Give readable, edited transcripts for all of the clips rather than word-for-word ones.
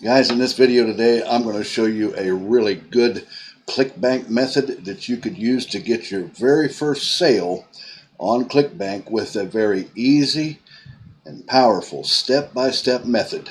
Guys, in this video today, I'm going to show you a really good Clickbank method that you could use to get your very first sale on Clickbank with a very easy and powerful step-by-step method.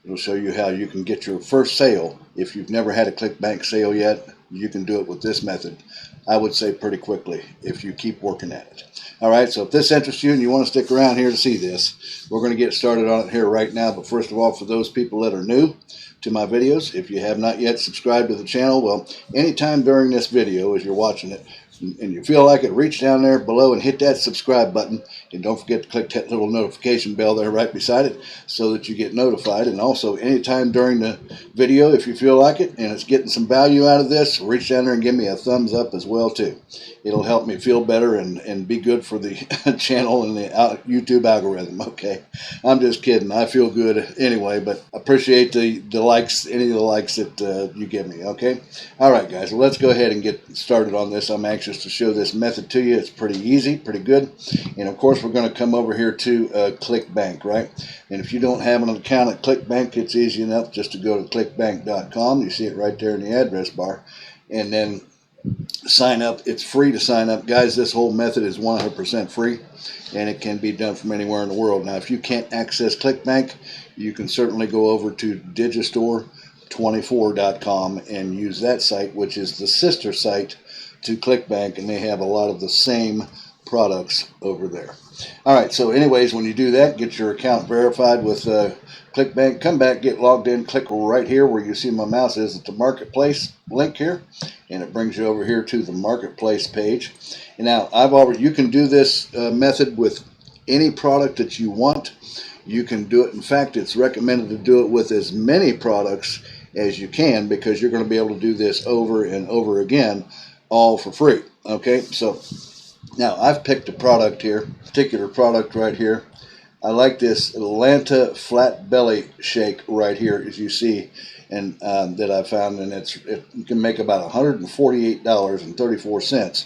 It'll show you how you can get your first sale. If you've never had a Clickbank sale yet, you can do it with this method. I would say pretty quickly if you keep working at it. Alright, so if this interests you and you want to stick around here to see this, we're going to get started on it here right now. But first of all, for those people that are new to my videos, if you have not yet subscribed to the channel, well, anytime during this video as you're watching it and you feel like it, reach down there below and hit that subscribe button, and don't forget to click that little notification bell there right beside it so that you get notified. And also anytime during the video, if you feel like it and it's getting some value out of this, reach down there and give me a thumbs up as well too. It'll help me feel better and be good for the channel and the YouTube algorithm. Okay, I'm just kidding. I feel good anyway, but appreciate the likes, any of the likes that you give me. Okay, all right, guys. Well, let's go ahead and get started on this. I'm anxious to show this method to you. It's pretty easy, pretty good, and of course, we're going to come over here to Clickbank, right? And if you don't have an account at Clickbank, it's easy enough just to go to clickbank.com. You see it right there in the address bar, and then sign up. It's free to sign up, guys. This whole method is 100% free, and it can be done from anywhere in the world. Now, if you can't access Clickbank, you can certainly go over to digistore24.com and use that site, which is the sister site to Clickbank, and they have a lot of the same products over there. All right, so anyways, when you do that, get your account verified with Clickbank, come back, get logged in, click right here where you see my mouse is at the marketplace link here, and it brings you over here to the marketplace page. And now you can do this method with any product that you want. You can do it. In fact, it's recommended to do it with as many products as you can, because you're going to be able to do this over and over again, all for free. Okay, so now I've picked a product here, particular product right here. I like this Atlanta flat belly shake right here, as you see, and that I found, and you can make about $148.34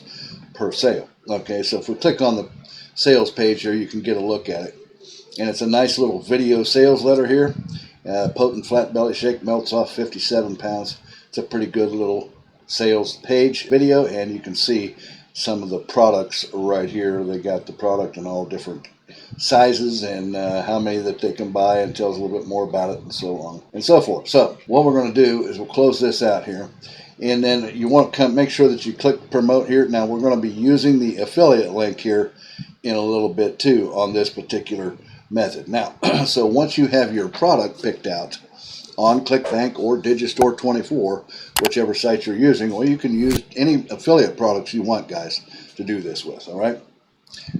per sale. Okay, so if we click on the sales page here, you can get a look at it, and it's a nice little video sales letter here. Potent flat belly shake melts off 57 pounds. It's a pretty good little sales page video, and you can see some of the products right here. They got the product in all different sizes and how many that they can buy, and tells a little bit more about it and so on and so forth. So what we're going to do is we'll close this out here, and then you want to make sure that you click promote here. Now we're going to be using the affiliate link here in a little bit too on this particular method. Now so once you have your product picked out on Clickbank or Digistore24, whichever site you're using, well, you can use any affiliate products you want, guys, to do this with. All right,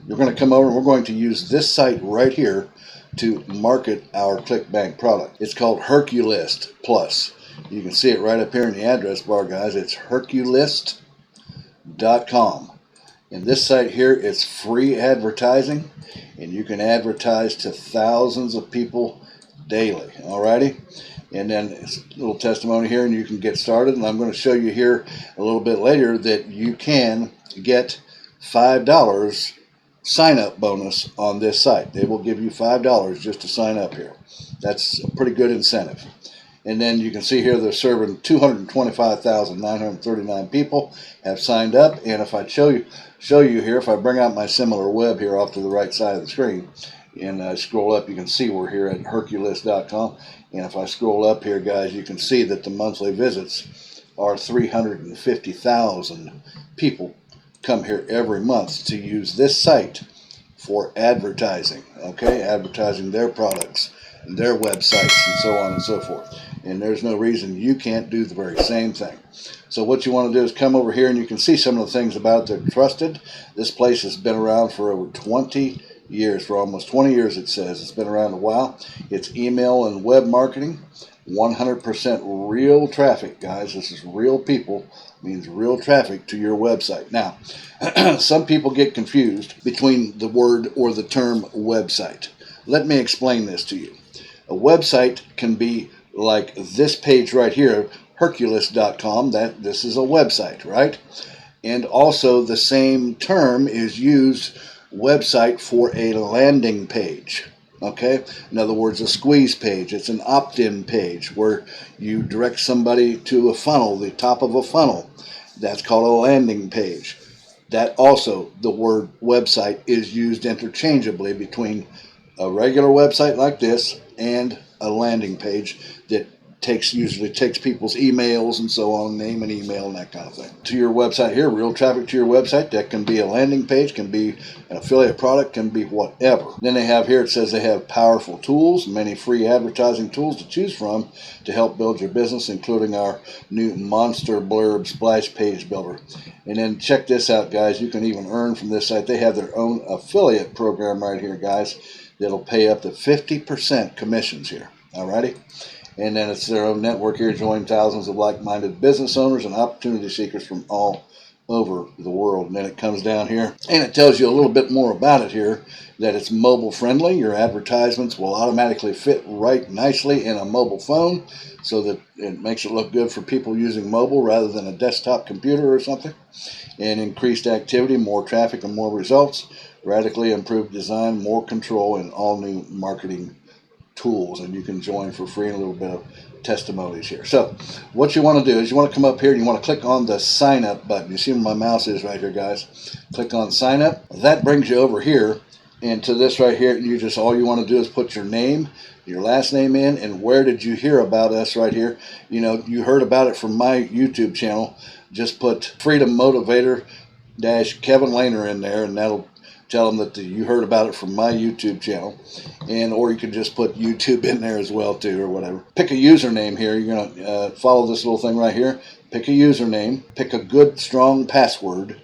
you're going to come over and we're going to use this site right here to market our Clickbank product. It's called Herculist Plus. You can see it right up here in the address bar, guys. It's Herculist.com. And this site here is free advertising, and you can advertise to thousands of people daily. Alrighty, and then it's a little testimony here, and you can get started. And I'm going to show you here a little bit later that you can get $5 sign-up bonus on this site. They will give you $5 just to sign up here. That's a pretty good incentive. And then you can see here they're serving 225,939 people have signed up. And if I show you here, if I bring out my similar web here off to the right side of the screen and scroll up, you can see we're here at Herculist.com. And if I scroll up here, guys, you can see that the monthly visits are 350,000 people come here every month to use this site for advertising. Okay, advertising their products and their websites and so on and so forth. And there's no reason you can't do the very same thing. So what you want to do is come over here, and you can see some of the things about it. They're trusted. This place has been around for over 20 years, for almost 20 years it says. It's been around a while. It's email and web marketing, 100% real traffic, guys. This is real people, means real traffic to your website. Now, some people get confused between the word or the term website. Let me explain this to you. A website can be like this page right here, Herculist.com. This is a website, right? And also the same term is used, website, for a landing page. Okay, in other words, a squeeze page. It's an opt-in page where you direct somebody to a funnel, the top of a funnel. That's called a landing page. That also, the word website is used interchangeably between a regular website like this and a landing page that usually takes people's emails and so on, name and email and that kind of thing. To your website here, real traffic to your website. That can be a landing page, can be an affiliate product, can be whatever. Then they have here, it says they have powerful tools, many free advertising tools to choose from to help build your business, including our new Monster Blurb Splash Page Builder. And then check this out, guys. You can even earn from this site. They have their own affiliate program right here, guys, that'll pay up to 50% commissions here. Alrighty? And then it's their own network here, join thousands of like-minded business owners and opportunity seekers from all over the world. And then it comes down here and it tells you a little bit more about it here, that it's mobile friendly. Your advertisements will automatically fit right nicely in a mobile phone so that it makes it look good for people using mobile rather than a desktop computer or something. And increased activity, more traffic and more results, radically improved design, more control, and all new marketing tools. And you can join for free, and a little bit of testimonies here. So what you want to do is you want to come up here and you want to click on the sign up button. You see where my mouse is right here, guys. Click on sign up. That brings you over here into this right here. You just, all you want to do is put your name, your last name in, and where did you hear about us right here. You know, you heard about it from my YouTube channel. Just put Freedom Motivator Kevin Lehner in there, and that'll tell them that you heard about it from my YouTube channel. And or you can just put YouTube in there as well too, or whatever. Pick a username here. You're going to follow this little thing right here. Pick a username, pick a good strong password,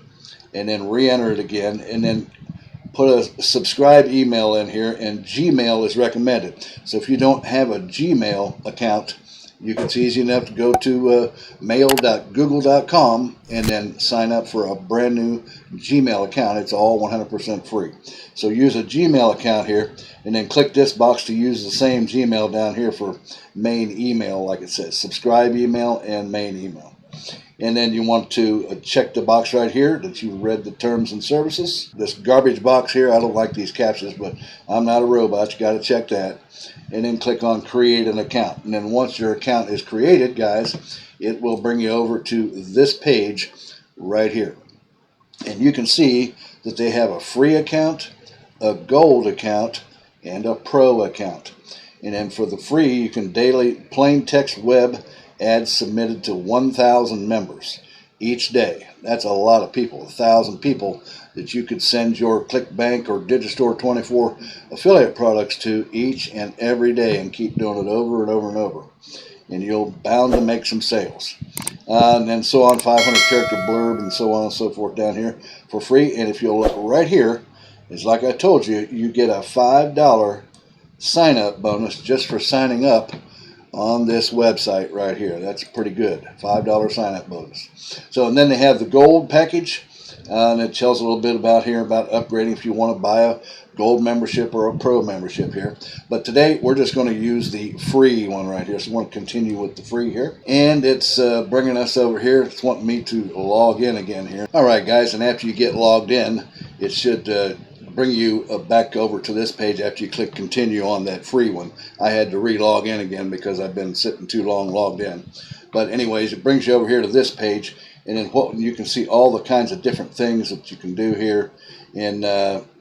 and then re-enter it again, and then put a subscribe email in here, and Gmail is recommended. So if you don't have a Gmail account, it's easy enough to go to mail.google.com and then sign up for a brand new Gmail account. It's all 100% free. So use a Gmail account here, and then click this box to use the same Gmail down here for main email, like it says, subscribe email and main email. And then you want to check the box right here that you read the terms and services. This garbage box here, I don't like these captchas, but I'm not a robot. You got to check that. And then click on create an account. And then once your account is created, guys, it will bring you over to this page right here. And you can see that they have a free account, a gold account, and a pro account. And then for the free, you can daily plain text web ads submitted to 1,000 members each day. That's a lot of people, 1,000 people that you could send your Clickbank or Digistore 24 affiliate products to each and every day, and keep doing it over and over and over. And you'll bound to make some sales. And then so on, 500 character blurb and so on and so forth down here for free. And if you'll look right here, it's like I told you, you get a $5 sign up bonus just for signing up on this website right here. That's pretty good. $5 sign up bonus. So, and then they have the gold package, and it tells a little bit about here about upgrading if you want to buy a gold membership or a pro membership here. But today we're just going to use the free one right here. So I want to continue with the free here, and it's bringing us over here. It's wanting me to log in again here. All right, guys, and after you get logged in, it should bring you back over to this page after you click continue on that free one. I had to re-log in again because I've been sitting too long logged in. But anyways, it brings you over here to this page, and then what you can see all the kinds of different things that you can do here, and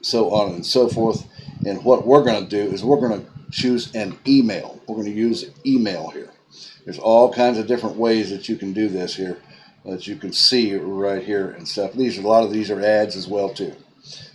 so on and so forth. And what we're going to do is we're going to choose an email. We're going to use email here. There's all kinds of different ways that you can do this here, that you can see right here and stuff. A lot of these are ads as well too.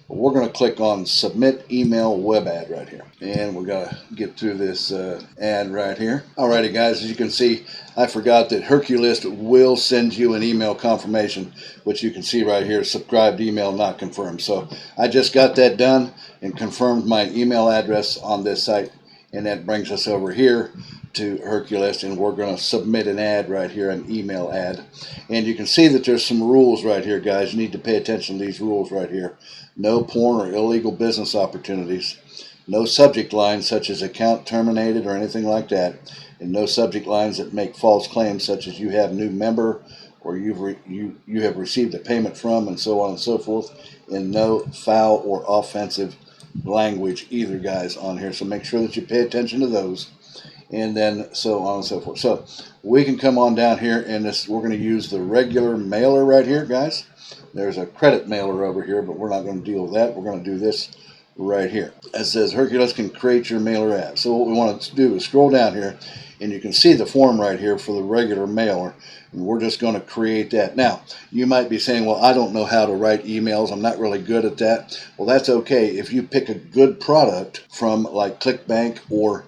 We're going to click on submit email web ad right here, and we're going to get through this ad right here. Alrighty, guys, as you can see, I forgot that Herculist will send you an email confirmation, which you can see right here, subscribed email not confirmed. So I just got that done and confirmed my email address on this site, and that brings us over here to Herculist, and we're going to submit an ad right here, an email ad. And you can see that there's some rules right here, guys. You need to pay attention to these rules right here. No porn or illegal business opportunities. No subject lines such as account terminated or anything like that. And no subject lines that make false claims such as you have new member or you have received a payment from, and so on and so forth. And no foul or offensive language either, guys, on here. So make sure that you pay attention to those. And then so on and so forth. So we can come on down here, and we're going to use the regular mailer right here, guys. There's a credit mailer over here, but we're not going to deal with that. We're going to do this right here. It says Herculist can create your mailer ad. So what we want to do is scroll down here, and you can see the form right here for the regular mailer. And we're just going to create that. Now, you might be saying, well, I don't know how to write emails. I'm not really good at that. Well, that's okay. If you pick a good product from like Clickbank or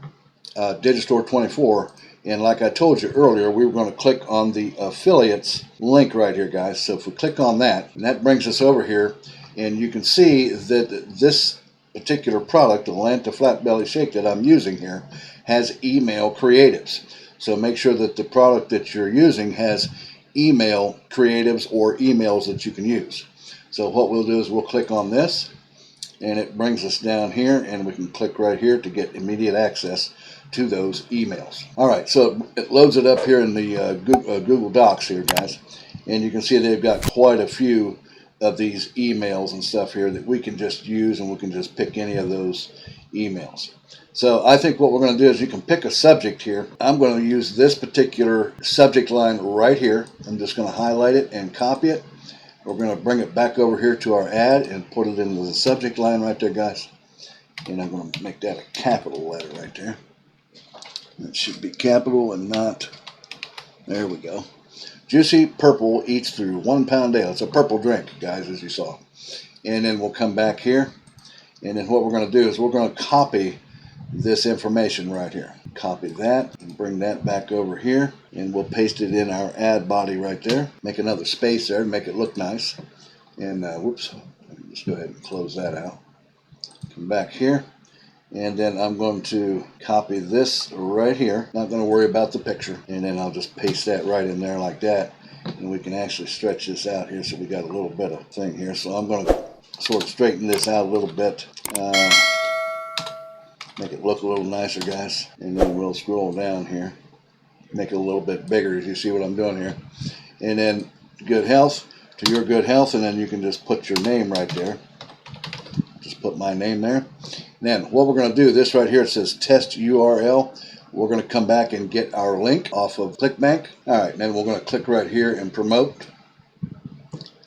Digistore 24, and like I told you earlier, we were going to click on the affiliates link right here, guys. So if we click on that, and that brings us over here, and you can see that this particular product, the Atlanta Flat Belly Shake that I'm using here, has email creatives. So make sure that the product that you're using has email creatives or emails that you can use. So what we'll do is we'll click on this, and it brings us down here, and we can click right here to get immediate access to those emails. All right, so it loads it up here in the Google Docs here, guys, and you can see they've got quite a few of these emails and stuff here that we can just use, and we can just pick any of those emails. So I think what we're going to do is you can pick a subject here. I'm going to use this particular subject line right here. I'm just going to highlight it and copy it. We're going to bring it back over here to our ad and put it into the subject line right there, guys. And I'm going to make that a capital letter right there. It should be capital and not, there we go. Juicy Purple eats through 1 pound daily. It's a purple drink, guys, as you saw. And then we'll come back here. And then what we're going to do is we're going to copy this information right here. Copy that and bring that back over here. And we'll paste it in our ad body right there. Make another space there to make it look nice. And whoops, just go ahead and close that out. Come back here. And then I'm going to copy this right here. Not going to worry about the picture. And then I'll just paste that right in there like that. And we can actually stretch this out here so we got a little bit of thing here. So I'm going to sort of straighten this out a little bit. Make it look a little nicer, guys. And then we'll scroll down here. Make it a little bit bigger as you see what I'm doing here. And then good health to your good health. And then you can just put your name right there. Just put my name there. Then what we're going to do, this right here, it says test URL. We're going to come back and get our link off of Clickbank. All right, then we're going to click right here and promote.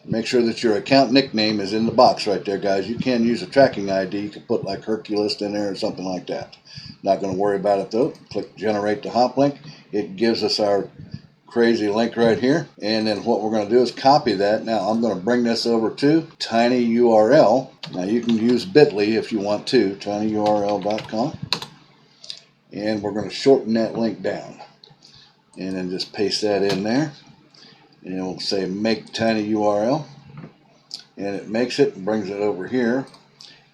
Make sure that your account nickname is in the box right there, guys. You can use a tracking ID. You can put like Herculist in there or something like that. Not going to worry about it though. Click generate the hop link. It gives us our crazy link right here. And then what we're going to do is copy that. Now I'm going to bring this over to tinyurl. Now you can use bit.ly if you want to, tinyurl.com. And we're going to shorten that link down. And then just paste that in there. And we'll say make tinyurl. And it makes it and brings it over here.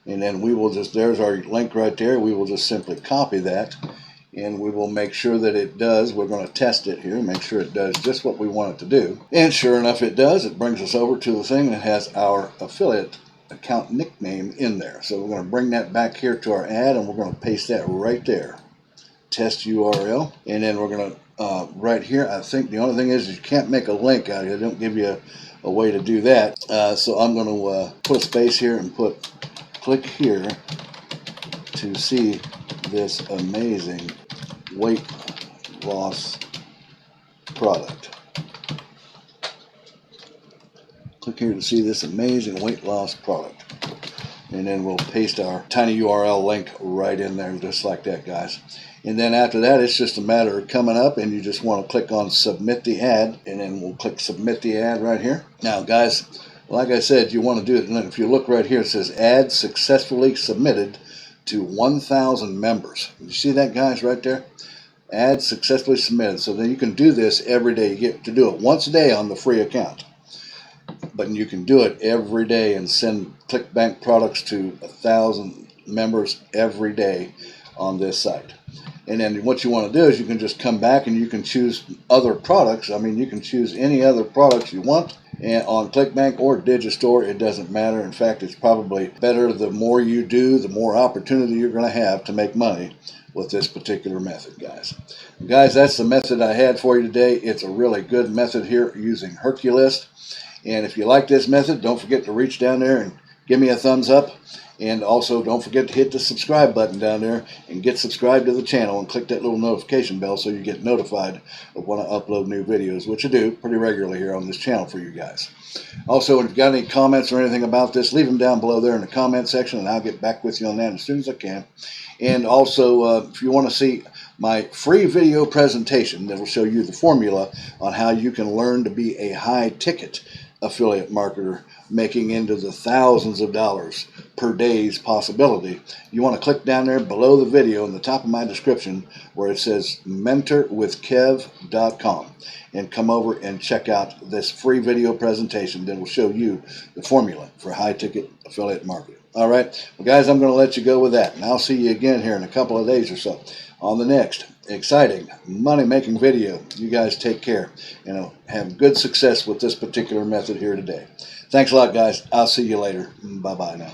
And then we will just, there's our link right there. We will just simply copy that. And we will make sure that it does. We're going to test it here, make sure it does just what we want it to do. And sure enough, it does. It brings us over to the thing that has our affiliate account nickname in there. So we're going to bring that back here to our ad, and we're going to paste that right there. Test URL. And then we're going to, right here, I think the only thing is you can't make a link out here. They don't give you a way to do that. So I'm going to put a space here and put click here to see this amazing weight loss product. Click here to see this amazing weight loss product. And then we'll paste our tiny URL link right in there just like that, guys. And then after that, it's just a matter of coming up and you just want to click on submit the ad, and then we'll click submit the ad right here. Now guys, like I said, you want to do it, and if you look right here, it says ad successfully submitted to 1,000 members. You see that, guys, right there? Ad successfully submitted. So then you can do this every day. You get to do it once a day on the free account. But you can do it every day and send Clickbank products to 1,000 members every day on this site. And then what you want to do is you can just come back and you can choose other products. I mean, you can choose any other products you want. And on Clickbank or Digistore, it doesn't matter. In fact, it's probably better. The more you do, the more opportunity you're going to have to make money with this particular method, guys. Guys, that's the method I had for you today. It's a really good method here using Herculist. And if you like this method, don't forget to reach down there and give me a thumbs up. And also, don't forget to hit the subscribe button down there and get subscribed to the channel and click that little notification bell so you get notified of when I upload new videos, which I do pretty regularly here on this channel for you guys. Also, if you've got any comments or anything about this, leave them down below there in the comment section, and I'll get back with you on that as soon as I can. And also, if you want to see my free video presentation that will show you the formula on how you can learn to be a high-ticket affiliate marketer, making into the thousands of dollars per day's possibility, you want to click down there below the video in the top of my description where it says mentorwithkev.com and come over and check out this free video presentation that will show you the formula for high-ticket affiliate marketing. All right, well, guys, I'm going to let you go with that, and I'll see you again here in a couple of days or so on the next exciting money-making video. You guys take care and have good success with this particular method here today. Thanks a lot, guys. I'll see you later. Bye-bye now.